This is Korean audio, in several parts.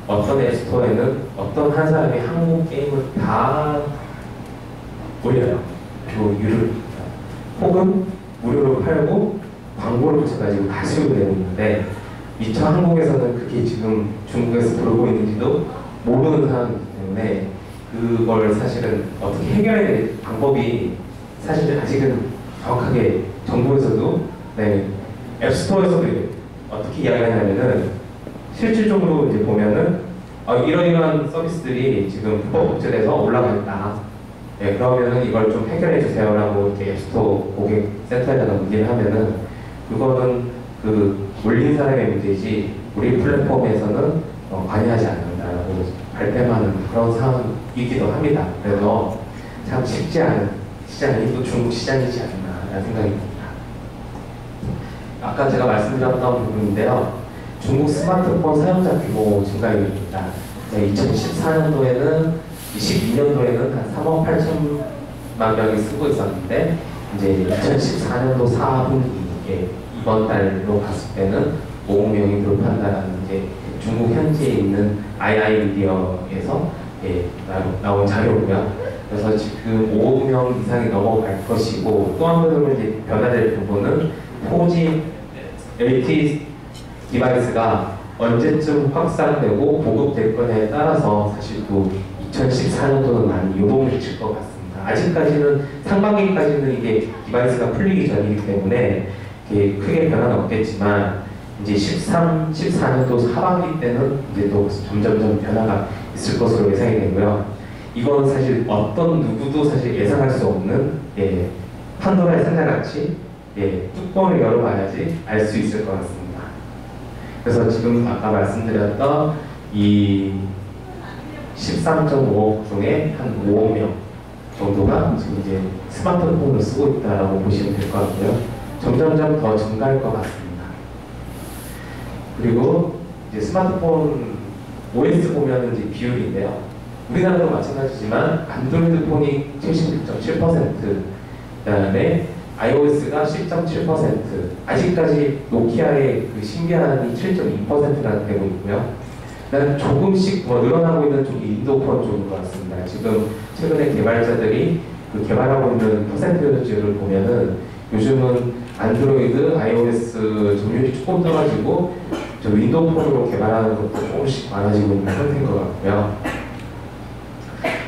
어떤 앱스토어에는 어떤 한 사람이 한국 게임을 다 올려요. 유료를. 혹은 무료로 팔고 광고를 붙여가지고 다 수익을 내고 있는데 미처 한국에서는 그게 지금 중국에서 돌고 있는지도 모르는 상황이기 때문에 그걸 사실은 어떻게 해결해야 될 방법이 사실 아직은 정확하게 정부에서도 네, 앱스토어에서도 어떻게 이야기하냐면은 실질적으로 이제 보면은 이러이러한 서비스들이 지금 불법 복제돼서 올라가 있다. 네, 그러면은 이걸 좀 해결해 주세요라고 이렇게 앱스토어 고객센터에다가 문의를 하면은 그거는 그 올린 사람의 문제이지 우리 플랫폼에서는 관여하지 않는다라고 발뺌하는 그런 상황이기도 합니다. 그래서 참 쉽지 않은 시장이 또 중국 시장이지 않나라는 생각이 듭니다. 아까 제가 말씀드렸던 부분인데요. 중국 스마트폰 사용자 규모 증가율입니다. 2014년도에는 22년도에는 한 3억 8천만 명이 쓰고 있었는데 이제 2014년도 4분기에 이번 달로 봤을 때는 5억 명이 돌파한다는 이제 중국 현지에 있는 II미디어에서 나온 자료고요. 그래서 지금 5억 명 이상이 넘어갈 것이고 또 한 번으로 이제 변화될 부분은 4G LTE 디바이스가 언제쯤 확산되고 보급될 거냐에 따라서 사실 또 2014년도는 많이 요동을 칠 것 같습니다. 아직까지는 상반기까지는 이게 디바이스가 풀리기 전이기 때문에 크게 변화는 없겠지만 이제 14년도 하반기 때는 이제 또 점점점 변화가 있을 것으로 예상이 되고요. 이건 사실 어떤 누구도 사실 예상할 수 없는 판도라의 상자같이 뚜껑을 열어봐야지 알 수 있을 것 같습니다. 그래서 지금 아까 말씀드렸던 이 13.5억 중에 한 5억 명 정도가 지금 이제 스마트폰을 쓰고 있다라고 보시면 될 것 같고요. 점점점 더 증가할 것 같습니다. 그리고 이제 스마트폰 OS 보면 이제 비율인데요. 우리나라도 마찬가지지만 안드로이드 폰이 76.7%, 그다음에 iOS가 10.7%, 아직까지 노키아의 그 신기한이 7.2%나 되고 있고요. 그다음 조금씩 늘어나고 있는 쪽이 인도폰 쪽인 것 같습니다. 지금 최근에 개발자들이 그 개발하고 있는 퍼센트를 보면은 요즘은 안드로이드, iOS 점유율이 조금 떠가지고 저 윈도우폰으로 개발하는 것도 조금씩 많아지고 있는 상태인 것 같고요.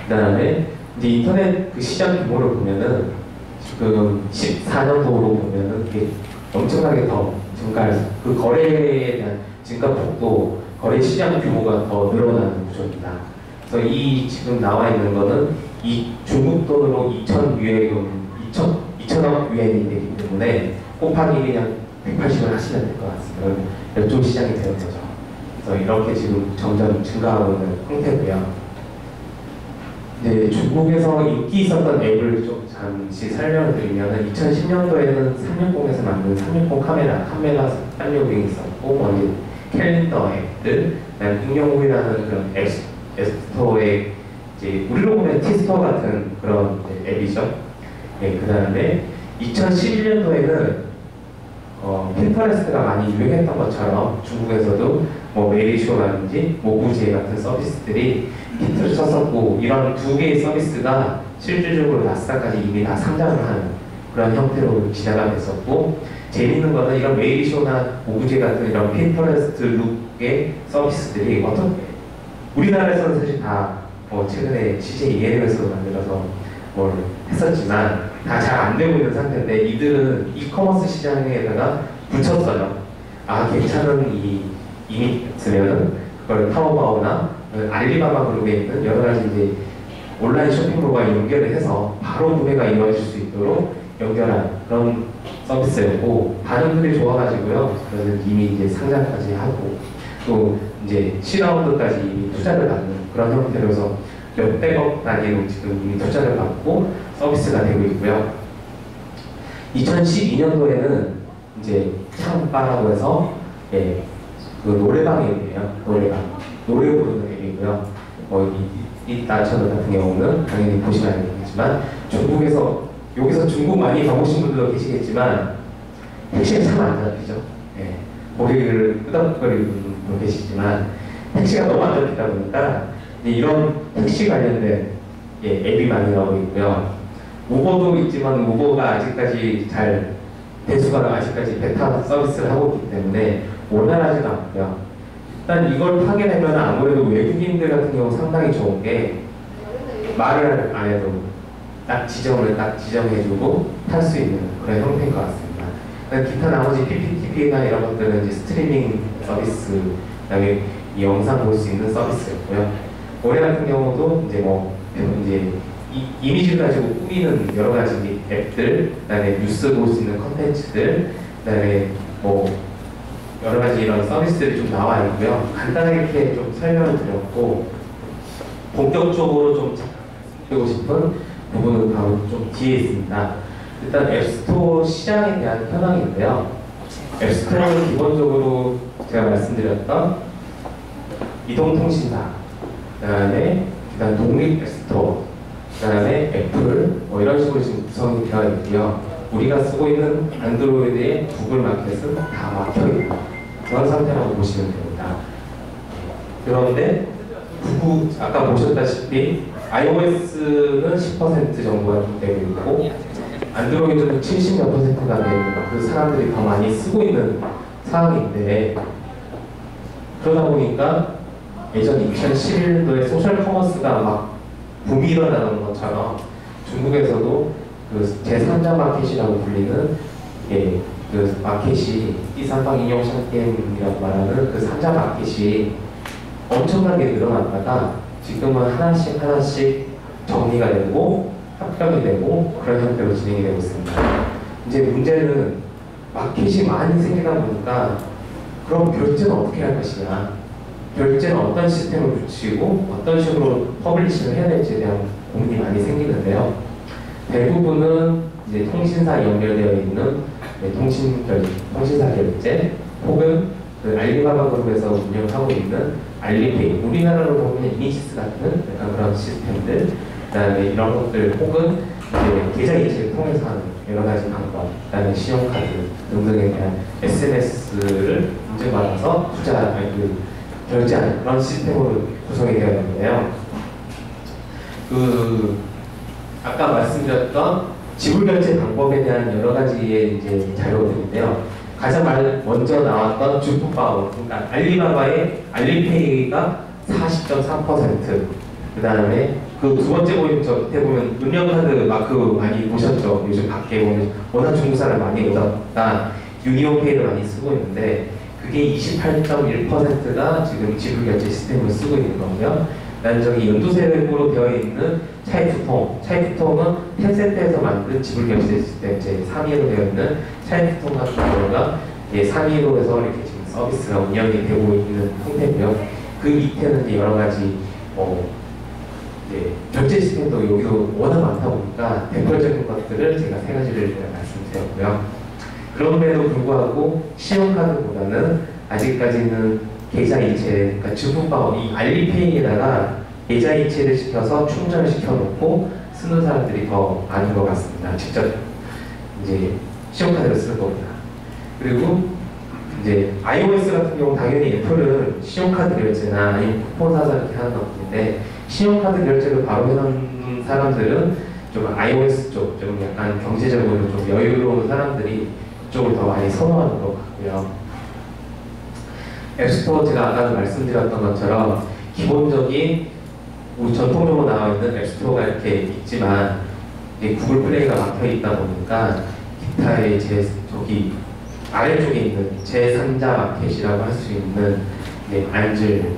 그다음에 이제 인터넷 그 시장 규모를 보면은 지금 14년도로 보면은 이게 엄청나게 더 증가해서 그 거래에 대한 증가폭도 거래 시장 규모가 더 늘어나는 구조입니다. 그래서 이 지금 나와 있는 거는 이 중국 돈으로 2,000억 유엔이 되기 때문에 곱하기 그냥 180을 하시면 될 것 같습니다. 몇 조 시장이 되는 거죠. 그래서 이렇게 지금 점점 증가하고 있는 형태고요. 네, 중국에서 인기 있었던 앱을 좀 잠시 설명을 드리면 2010년도에는 360에서 만든 360 카메라 쌍용이 있었고 이제 캘린더 앱들, 응용구이라는 그런 앱스토어의 이제 우리로 보면 티스토어 같은 그런 앱이죠. 네, 그 다음에 2011년도에는 핀터레스트가 많이 유행했던 것처럼 중국에서도 메리쇼라든지 모구지에 같은 서비스들이 히트를 쳤었고 이런 두 개의 서비스가 실질적으로 나스닥까지 이미 다 상장을 하는 그런 형태로 진화가 됐었고 재밌는 거는 이런 메리쇼나 모구지 같은 이런 핀터레스트 룩의 서비스들이 우리나라에서는 사실 다 최근에 CJ ENM에서 만들어서 뭘 했었지만 다 잘 안 되고 있는 상태인데 이들은 이커머스 시장에다가 붙였어요. 괜찮은 이미 있으면 그걸 타오바오나 알리바바 그룹에 있는 여러 가지 이제 온라인 쇼핑몰과 연결을 해서 바로 구매가 이루어질 수 있도록 연결한 그런 서비스였고 반응들이 좋아가지고요. 그래서 이미 이제 상장까지 하고 또 이제 시라운드까지 이미 투자를 받는 그런 형태로서 몇백억 단위로 지금 이미 투자를 받고 서비스가 되고 있고요. 2012년도에는 이제 창바라고 해서 그 노래방 앱이에요. 노래 부르는 앱이고요. 이 나처럼 같은 경우는 당연히 보시면 알겠지만 중국에서 여기서 중국 많이 가보신 분들도 계시겠지만 택시에 참 안 잡히죠. 고개를 끄덕거리는 분도 계시지만 택시가 너무 안 잡히다 보니까 이런 택시 관련된 앱이 많이 나오고 있고요. 우버도 있지만 우버가 아직까지 잘 대수가 아직까지 베타 서비스를 하고 있기 때문에 원활하지도 않고요. 일단 이걸 타게 되면 아무래도 외국인들 같은 경우 상당히 좋은 게 말을 안 해도 딱 지점을 딱 지정해주고 탈 수 있는 그런 형태인 것 같습니다. 기타 나머지 PPTV나 이런 것들은 이제 스트리밍 서비스, 그다음에 이 영상 볼 수 있는 서비스였고요. 올해 같은 경우도 이제 이제 이미지를 가지고 꾸미는 여러 가지 앱들, 그다음에 뉴스 볼 수 있는 컨텐츠들, 그다음에 여러 가지 이런 서비스들이 좀 나와 있고요. 간단하게 이렇게 좀 설명을 드렸고, 본격적으로 좀 드리고 싶은 부분은 바로 좀 뒤에 있습니다. 일단 앱스토어 시장에 대한 현황인데요. 앱스토어는 기본적으로 제가 말씀드렸던 이동통신사, 그다음에 독립 앱스토어, 그다음에 애플 이런 식으로 지금 구성이 되어 있고요. 우리가 쓰고 있는 안드로이드의 구글 마켓은 다 막혀 있고 그런 상태라고 보시면 됩니다. 그런데 아까 보셨다시피 iOS는 10% 정도가 좀 되고 있고 안드로이드는 70몇 %가 되는 그 사람들이 더 많이 쓰고 있는 상황인데, 그러다 보니까 예전 2011년도에 소셜 커머스가 막 붐이 일어나는 것처럼 중국에서도 그 제3자 마켓이라고 불리는 그 마켓이 이상방 인용 샹게임이라고 말하는 그 3자 마켓이 엄청나게 늘어났다가 지금은 하나씩 정리가 되고 합격이 되고 그런 형태로 진행이 되고 있습니다. 이제 문제는 마켓이 많이 생기다 보니까 그럼 결제는 어떻게 할 것이냐, 결제는 어떤 시스템을 붙이고 어떤 식으로 퍼블리싱을 해야 될지에 대한 고민이 많이 생기는데요. 대부분은 이제 통신사 연결되어 있는 통신사 결제 혹은 그 알리바바 그룹에서 운영하고 있는 알리페이, 우리나라로 보면 이니시스 같은 약간 그런 시스템들, 그다음에 이런 것들 혹은 이제 계좌 이체를 통해서 하는 여러 가지 방법, 그다음에 신용카드 등등에 대한 SNS를 인증받아서 결제하는 그런 시스템으로 구성이 되어 있는데요. 아까 말씀드렸던 지불 결제 방법에 대한 여러 가지의 이제 자료들인데요. 가장 먼저 나왔던 주프바오, 그러니까 알리바바의 알리페이가 40.3%, 그 다음에 그 두 번째 보이는 저 밑에 보면 은행카드 마크 많이 보셨죠? 요즘 밖에 보면 워낙 중국 사람 많이 오다 유니온페이를 많이 쓰고 있는데 그게 28.1%가 지금 지불 결제 시스템을 쓰고 있는 거고요. 그다음에 저기 연두색으로 되어 있는 차이프통은 텐센트에서 만든 지불 결제 시스템 제 3위로 되어 있는 차이프통 같은 경우가 3위로 해서 이렇게 지금 서비스가 운영이 되고 있는 형태고요. 그 밑에는 이제 여러 가지 결제 시스템도 여기도 워낙 많다 보니까 대표적인 것들을 제가 세 가지를 말씀드렸고요. 그럼에도 불구하고 신용카드보다는 아직까지는 계좌 이체, 그러니까 주프바오 이 알리페이에다가 계좌 이체를 시켜서 충전을 시켜놓고 쓰는 사람들이 더 많은 것 같습니다. 직접 이제 신용카드를 쓰는 겁니다. 그리고 이제 iOS 같은 경우 당연히 애플은 신용카드 결제나 아니면 쿠폰 사서 이렇게 하는 것인데 신용카드 결제를 바로 해놓은 사람들은 좀 iOS 쪽, 좀 약간 경제적으로 좀 여유로운 사람들이 이쪽을 더 많이 선호하는 것 같고요. 앱스토어 제가 아까도 말씀드렸던 것처럼 기본적인 전통적으로 나와 있는 앱스토어가 이렇게 있지만 구글 플레이가 막혀 있다 보니까 기타의 저기 아래쪽에 있는 제3자 마켓이라고 할 수 있는 안즐,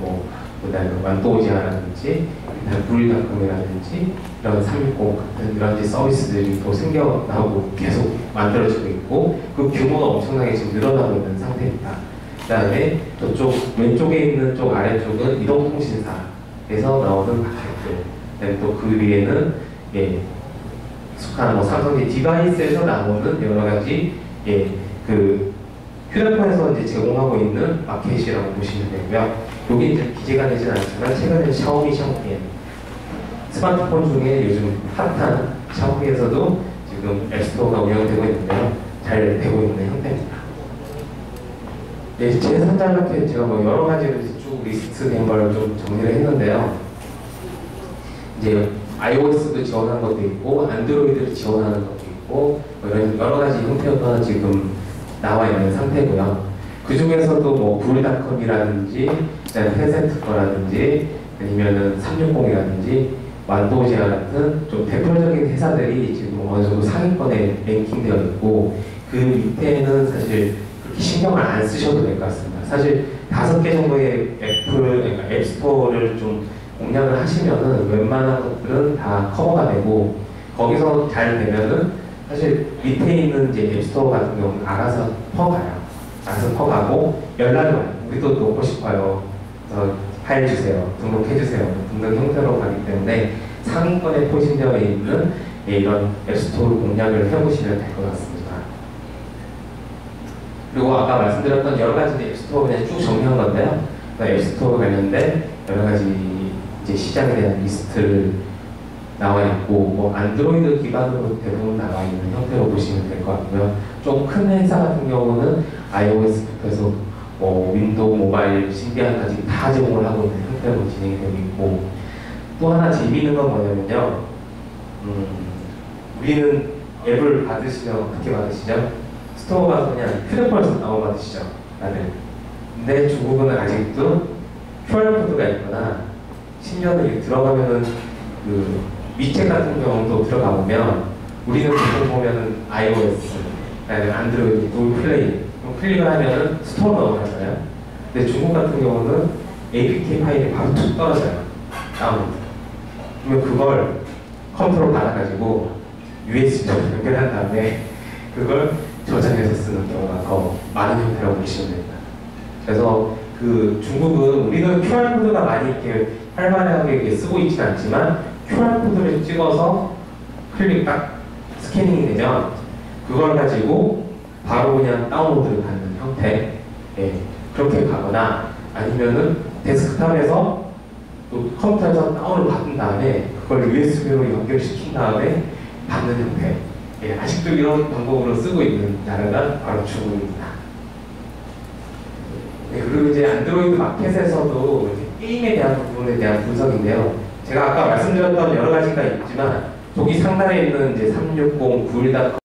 그다음에 완도지아라든지 브리닷컴이라든지 이런 360 같은 이런 서비스들이 또 생겨 나오고 계속 만들어지고 있고 그 규모가 엄청나게 지금 늘어나고 있는 상태입니다. 그다음에 저쪽 왼쪽에 있는 쪽 아래쪽은 이동통신사에서 나오는 마켓들, 그다음에 또 그 위에는 속한 삼성의 디바이스에서 나오는 여러 가지 그 휴대폰에서 이제 제공하고 있는 마켓이라고 보시면 되고요. 여기 이제 기재가 되진 않지만 최근에 샤오미 스마트폰 중에 요즘 핫한 샤오미에서도 지금 앱스토어가 운영되고 있는데요. 잘 되고 있는 형태입니다. 제3자 마켓 제가 여러 가지를 쭉 리스트 된 걸 좀 정리를 했는데요. 이제 iOS도 지원하는 것도 있고 안드로이드를 지원하는 것도 있고 뭐 이런 여러 가지 형태가 지금 나와 있는 상태고요. 그 중에서도 뭐 불닷컴이라든지 텐센트 거라든지 아니면은 360이라든지 완도제아 같은 좀 대표적인 회사들이 지금 어느 정도 상위권에 랭킹되어 있고 그 밑에는 사실 그렇게 신경을 안 쓰셔도 될 것 같습니다. 사실 5개 정도의 그러니까 앱스토어를 좀 공략을 하시면은 웬만한 것들은 다 커버가 되고 거기서 잘 되면은 사실 밑에 있는 이제 앱스토어 같은 경우는 알아서 퍼가요. 알아서 퍼가고 연락이 와요. 우리도 놓고 싶어요. 그래서 파일 주세요. 등록해 주세요. 등등 형태로 가기 때문에 상위권에 포진되어 있는 이런 앱스토어를 공략을 해보시면 될 것 같습니다. 그리고 아까 말씀드렸던 여러 가지 앱스토어 그냥 쭉 정리한 건데요. 앱스토어 관련된 여러 가지 이제 시장에 대한 리스트를 나와 있고 뭐 안드로이드 기반으로 대부분 나와 있는 형태로 보시면 될 것 같고요. 좀 큰 회사 같은 경우는 iOS부터 해서 뭐 윈도우, 모바일, 신비한까지 다 제공을 하고 있는 형태로 진행이 되고 있고 또 하나 재미있는 건 뭐냐면요. 우리는 앱을 받으시면 어떻게 받으시죠? 스토어 가서 그냥 휴대폰에서 다운받으시죠, 다들. 근데 중국은 아직도 QR코드가 있거나 심지어는 이렇게 들어가면은 그 위챗 같은 경우도 들어가 보면 우리는 보통 보면은 iOS, 아니면 안드로이드, 구글 플레이 클릭을 하면은 스토어 넘어가잖아요. 근데 중국 같은 경우는 APK 파일이 바로 툭 떨어져요. 다운로드. 그러면 그걸 컴퓨터로 받아가지고 USB로 연결한 다음에 그걸 저장해서 쓰는 경우가 더 많은 형태라고 보시면 됩니다. 그래서 그 중국은 우리는 QR코드가 많이 이렇게 활발하게 이렇게 쓰고 있지는 않지만 QR코드를 찍어서 클릭 딱 스캐닝이 되면 그걸 가지고 바로 그냥 다운로드를 받는 형태 그렇게 가거나 아니면은 데스크탑에서 또 컴퓨터에서 다운을 받은 다음에 그걸 USB로 연결시킨 다음에 받는 형태 아직도 이런 방법으로 쓰고 있는 나라가 바로 중국입니다. 그리고 이제 안드로이드 마켓에서도 게임에 대한 부분에 대한 분석인데요. 제가 아까 말씀드렸던 여러 가지가 있지만 저기 상단에 있는 이제 360, 91.com